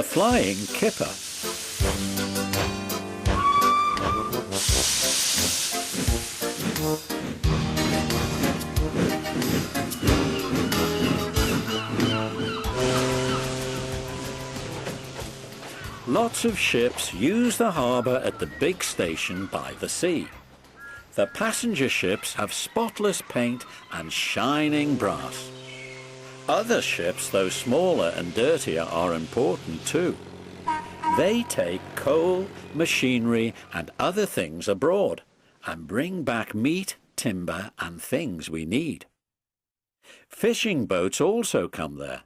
The Flying Kipper. Lots of ships use the harbour at the big station by the sea. The passenger ships have spotless paint and shining brass. Other ships, though smaller and dirtier, are important too. They take coal, machinery and other things abroad and bring back meat, timber and things we need. Fishing boats also come there.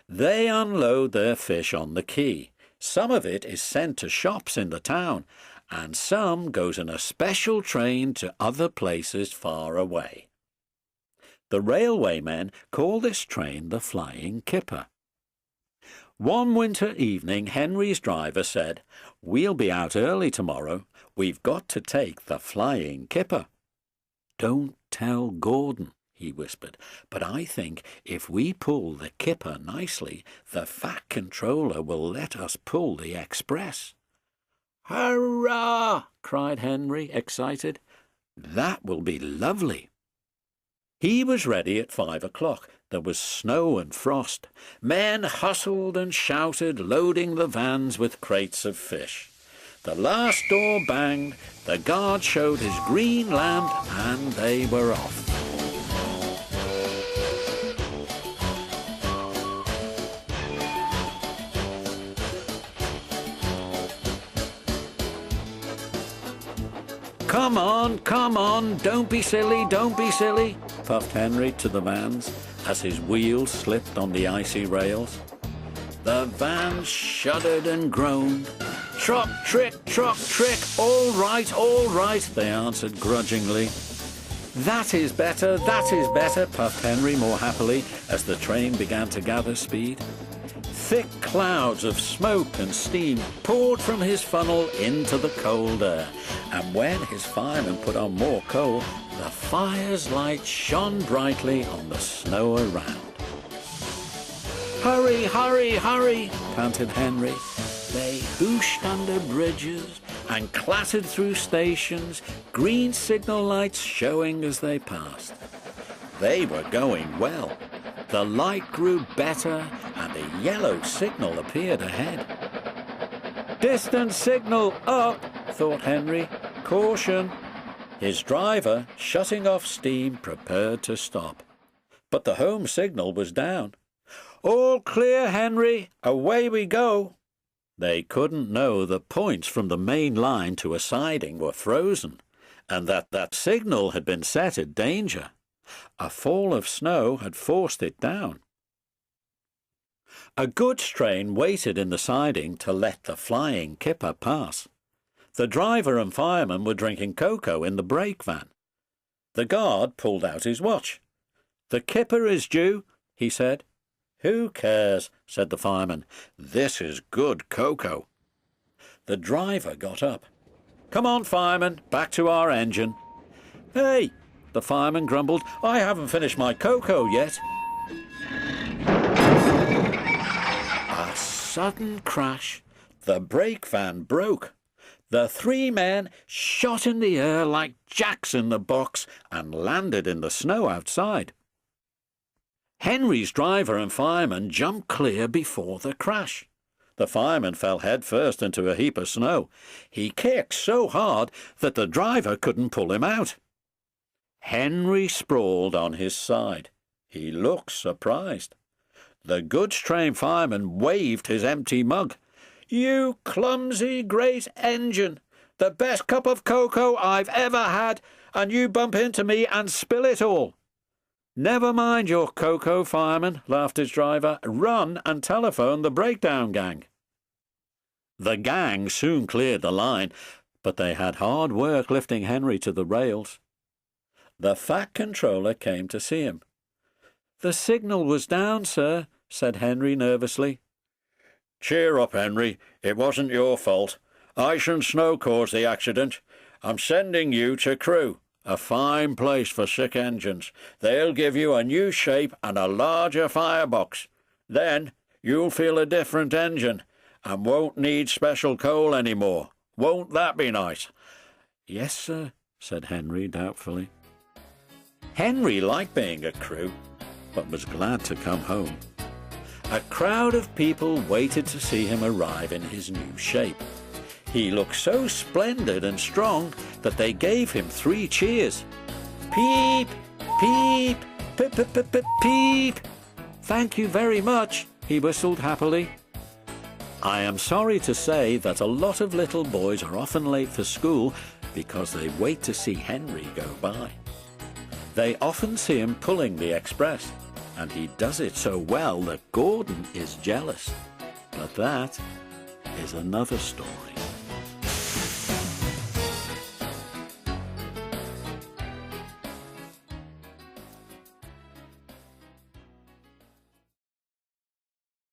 They unload their fish on the quay. Some of it is sent to shops in the town, and some goes in a special train to other places far away. The railwaymen call this train the Flying Kipper. One winter evening, Henry's driver said, "We'll be out early tomorrow. We've got to take the Flying Kipper." "Don't tell Gordon," he whispered, "but I think if we pull the Kipper nicely, the fat controller will let us pull the express." "Hurrah!" cried Henry, excited. "That will be lovely." He was ready at 5 o'clock. There was snow and frost. Men hustled and shouted, loading the vans with crates of fish. The last door banged, the guard showed his green lamp, and they were off. Come on, don't be silly, puffed Henry to the vans as his wheels slipped on the icy rails. The vans shuddered and groaned. Trot, trick, all right, they answered grudgingly. That is better, puffed Henry more happily as the train began to gather speed. Thick clouds of smoke and steam poured from his funnel into the cold air, and when his fireman put on more coal, the fire's light shone brightly on the snow around. Hurry, panted Henry. They whooshed under bridges and clattered through stations, green signal lights showing as they passed. They were going well. The light grew better and a yellow signal appeared ahead. "Distance signal up," thought Henry. "Caution." His driver, shutting off steam, prepared to stop. But the home signal was down. "All clear, Henry. Away we go." They couldn't know the points from the main line to a siding were frozen, and that signal had been set at danger. A fall of snow had forced it down. A goods train waited in the siding to let the Flying Kipper pass. The driver and fireman were drinking cocoa in the brake van. The guard pulled out his watch. "The Kipper is due," he said. "Who cares?" said the fireman. "This is good cocoa." The driver got up. "Come on, fireman, back to our engine." "Hey," the fireman grumbled, "I haven't finished my cocoa yet." A sudden crash. The brake van broke. The three men shot in the air like jacks in the box and landed in the snow outside. Henry's driver and fireman jumped clear before the crash. The fireman fell head first into a heap of snow. He kicked so hard that the driver couldn't pull him out. Henry sprawled on his side. He looked surprised. The goods train fireman waved his empty mug. "You clumsy great engine! The best cup of cocoa I've ever had, and you bump into me and spill it all." "Never mind your cocoa, fireman," laughed his driver. "Run and telephone the breakdown gang." The gang soon cleared the line, but they had hard work lifting Henry to the rails. The fat controller came to see him. "The signal was down, sir," said Henry nervously. "Cheer up, Henry. It wasn't your fault. Ice and snow caused the accident. I'm sending you to Crewe, a fine place for sick engines. They'll give you a new shape and a larger firebox. Then you'll feel a different engine, and won't need special coal any more. Won't that be nice?" "Yes, sir," said Henry doubtfully. Henry liked being a crew, but was glad to come home. A crowd of people waited to see him arrive in his new shape. He looked so splendid and strong that they gave him 3 cheers. "Peep, peep, peep. Thank you very much," he whistled happily. I am sorry to say that a lot of little boys are often late for school because they wait to see Henry go by. They often see him pulling the express, and he does it so well that Gordon is jealous. But that is another story.